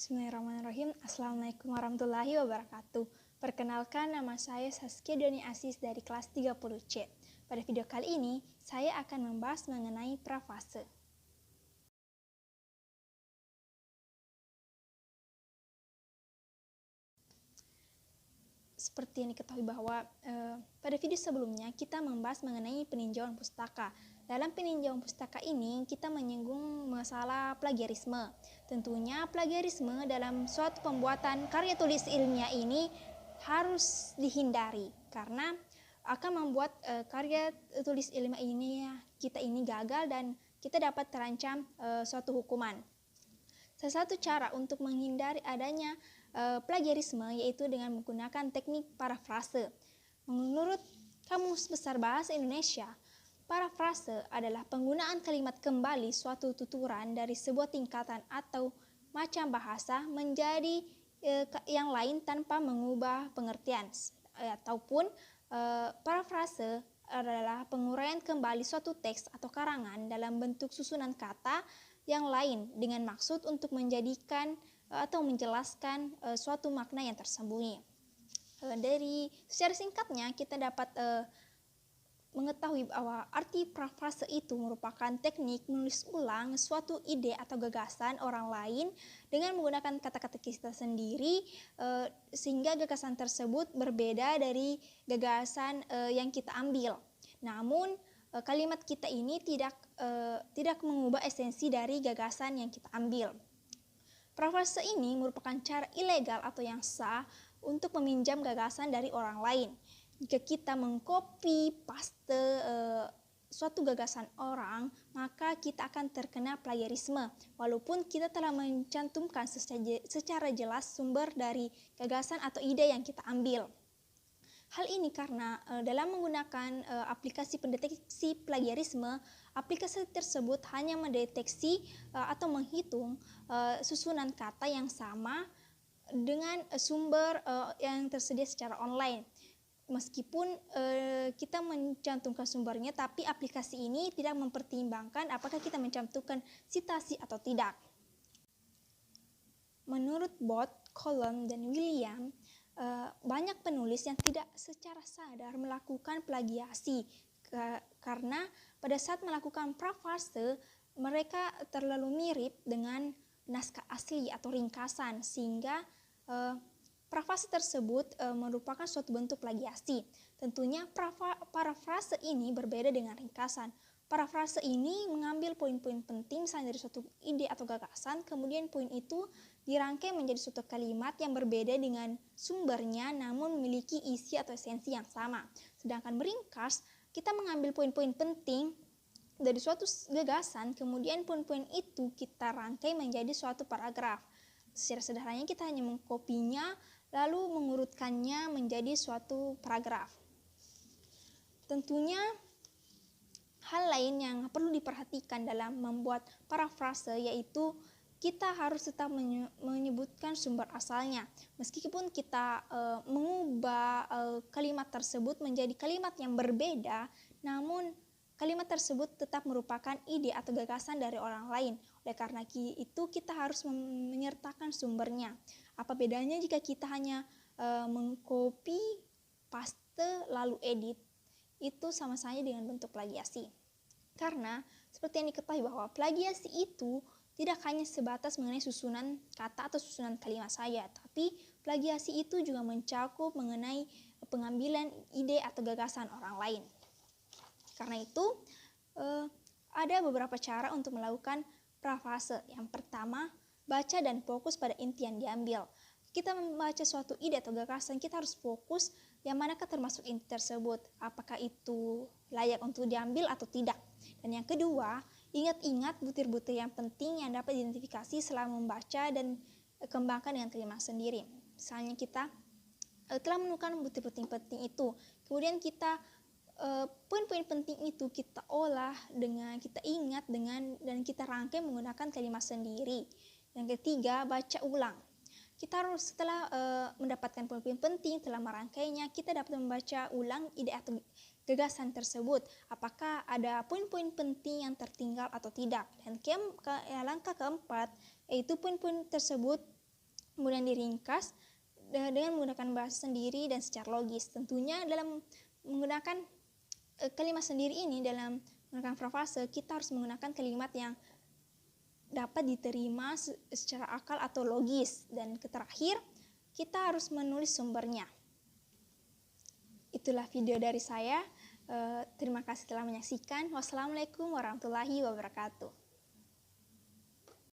Bismillahirrahmanirrahim. Assalamualaikum warahmatullahi wabarakatuh. Perkenalkan, nama saya Saskia Doni Asis dari kelas 30C. Pada video kali ini, saya akan membahas mengenai prafase. Seperti yang diketahui bahwa pada video sebelumnya kita membahas mengenai peninjauan pustaka. Dalam peninjauan pustaka ini kita menyinggung masalah plagiarisme. Tentunya plagiarisme dalam suatu pembuatan karya tulis ilmiah ini harus dihindari karena akan membuat karya tulis ilmiah kita ini gagal dan kita dapat terancam suatu hukuman. Salah satu cara untuk menghindari adanya plagiarisme yaitu dengan menggunakan teknik parafrase. Menurut Kamus Besar Bahasa Indonesia, parafrase adalah penggunaan kalimat kembali suatu tuturan dari sebuah tingkatan atau macam bahasa menjadi yang lain tanpa mengubah pengertian. Ataupun parafrase adalah penguraian kembali suatu teks atau karangan dalam bentuk susunan kata yang lain dengan maksud untuk menjadikan atau menjelaskan suatu makna yang tersembunyi. Dari secara singkatnya kita dapat mengetahui bahwa arti parafrase itu merupakan teknik menulis ulang suatu ide atau gagasan orang lain dengan menggunakan kata-kata kita sendiri sehingga gagasan tersebut berbeda dari gagasan yang kita ambil. Namun kalimat kita ini tidak mengubah esensi dari gagasan yang kita ambil. Parafrase ini merupakan cara ilegal atau yang sah untuk meminjam gagasan dari orang lain. Jika kita mengcopy paste suatu gagasan orang, maka kita akan terkena plagiarisme walaupun kita telah mencantumkan secara jelas sumber dari gagasan atau ide yang kita ambil. Hal ini karena dalam menggunakan aplikasi pendeteksi plagiarisme, aplikasi tersebut hanya mendeteksi atau menghitung susunan kata yang sama dengan sumber yang tersedia secara online. Meskipun kita mencantumkan sumbernya, tapi aplikasi ini tidak mempertimbangkan apakah kita mencantumkan citasi atau tidak. Menurut Bott, Colon, dan William, banyak penulis yang tidak secara sadar melakukan plagiasi karena pada saat melakukan parafrase mereka terlalu mirip dengan naskah asli atau ringkasan sehingga parafrase tersebut merupakan suatu bentuk plagiasi. Tentunya parafrase ini berbeda dengan ringkasan. Parafrase ini mengambil poin-poin penting misalnya dari suatu ide atau gagasan, kemudian poin itu dirangkai menjadi suatu kalimat yang berbeda dengan sumbernya namun memiliki isi atau esensi yang sama. Sedangkan meringkas, kita mengambil poin-poin penting dari suatu gagasan, kemudian poin-poin itu kita rangkai menjadi suatu paragraf. Secara sederhananya kita hanya mengkopinya lalu mengurutkannya menjadi suatu paragraf. Tentunya hal lain yang perlu diperhatikan dalam membuat parafrase yaitu kita harus tetap menyebutkan sumber asalnya. Meskipun kita mengubah kalimat tersebut menjadi kalimat yang berbeda, namun kalimat tersebut tetap merupakan ide atau gagasan dari orang lain. Oleh karena itu kita harus menyertakan sumbernya. Apa bedanya jika kita hanya mengcopy, paste, lalu edit? Itu sama saja dengan bentuk plagiasi. Karena seperti yang diketahui bahwa plagiasi itu tidak hanya sebatas mengenai susunan kata atau susunan kalimat saja, tapi plagiasi itu juga mencakup mengenai pengambilan ide atau gagasan orang lain. Karena itu ada beberapa cara untuk melakukan parafrase. Yang pertama, baca dan fokus pada inti yang diambil. Kita membaca suatu ide atau gagasan, kita harus fokus yang manakah termasuk inti tersebut, apakah itu layak untuk diambil atau tidak. Dan yang kedua, ingat-ingat butir-butir yang penting yang dapat diidentifikasi selama membaca dan kembangkan dengan kalimat sendiri. Misalnya kita telah menemukan butir-butir penting itu, kemudian kita poin-poin penting itu kita olah dengan kita ingat dan kita rangkai menggunakan kalimat sendiri. Yang ketiga, baca ulang. Kita harus setelah mendapatkan poin-poin penting, telah merangkainya, kita dapat membaca ulang ide atau gagasan tersebut. Apakah ada poin-poin penting yang tertinggal atau tidak. Dan langkah keempat, yaitu poin-poin tersebut kemudian diringkas dengan menggunakan bahasa sendiri dan secara logis. Tentunya dalam menggunakan kalimat sendiri ini, dalam menggunakan frase, kita harus menggunakan kalimat yang dapat diterima secara akal atau logis. Dan terakhir, kita harus menulis sumbernya. Itulah video dari saya. Terima kasih telah menyaksikan. Wassalamualaikum warahmatullahi wabarakatuh.